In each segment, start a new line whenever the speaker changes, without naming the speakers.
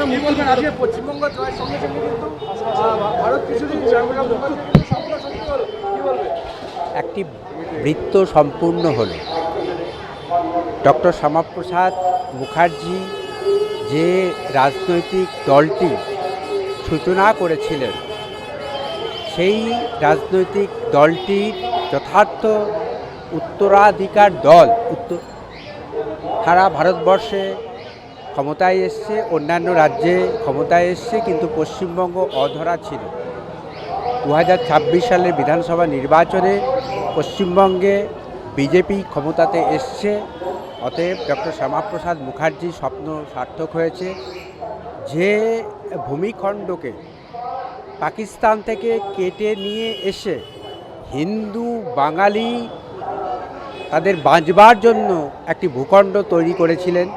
প্রশ্ন কি বলবেন আজকে পশ্চিমবঙ্গ জয়ের সঙ্গে সঙ্গে কিন্তু ভারত কিছুদিন স্বপ্ন সত্যি হলো, কি বলবেন?
একটি বৃত্ত সম্পূর্ণ হলো। ডক্টর শ্যামাপ্রসাদ মুখার্জি যে রাজনৈতিক দলটি সূচনা করেছিলেন, সেই রাজনৈতিক দলটির যথার্থ উত্তরাধিকার দল সারা ভারতবর্ষে ক্ষমতায় এসছে, অন্যান্য রাজ্যে ক্ষমতায় এসছে, কিন্তু পশ্চিমবঙ্গ অধরা ছিল। 2026 সালের বিধানসভা নির্বাচনে পশ্চিমবঙ্গে বিজেপি ক্ষমতাতে এসছে। অতএব ডক্টর শ্যামাপ্রসাদ মুখার্জির স্বপ্ন সার্থক হয়েছে। যে ভূমিখণ্ডকে পাকিস্তান থেকে কেটে নিয়ে এসে হিন্দু বাঙালি তাদের বাঁচবার জন্য একটি ভূখণ্ড তৈরি করেছিলেন,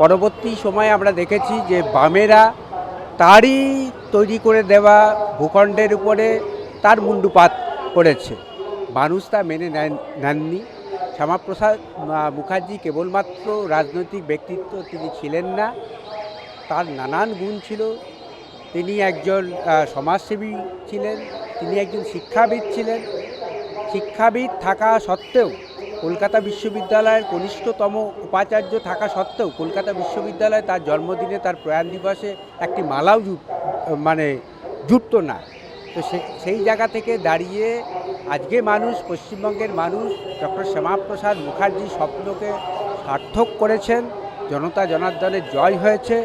পরবর্তী সময়ে আমরা দেখেছি যে বামেরা তারই তৈরি করে দেওয়া ভূখণ্ডের উপরে তার মুণ্ডুপাত করেছে। মানুষ তা মেনে নেননি। শ্যামাপ্রসাদ মুখার্জি কেবলমাত্র রাজনৈতিক ব্যক্তিত্ব তিনি ছিলেন না, তার নানান গুণ ছিল। তিনি একজন সমাজসেবী ছিলেন, তিনি একজন শিক্ষাবিদ ছিলেন। শিক্ষাবিদ থাকা সত্ত্বেও, কলকাতা বিশ্ববিদ্যালয়ের কনিষ্ঠতম উপাচার্য থাকা সত্ত্বেও কলকাতা বিশ্ববিদ্যালয়ে তার জন্মদিনে, তার প্রয়াণ দিবসে একটি মালাও জুটত না। তো সেই জায়গা থেকে দাঁড়িয়ে আজকে পশ্চিমবঙ্গের মানুষ ডক্টর শ্যামাপ্রসাদ মুখার্জির স্বপ্নকে সার্থক করেছেন। জনতা জনার্দনের জয় হয়েছে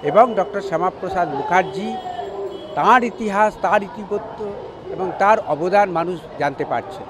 এবং ডক্টর শ্যামাপ্রসাদ মুখার্জি, তাঁর ইতিহাস, তাঁর ইতিবৃত্ত এবং তার অবদান মানুষ জানতে পারছে।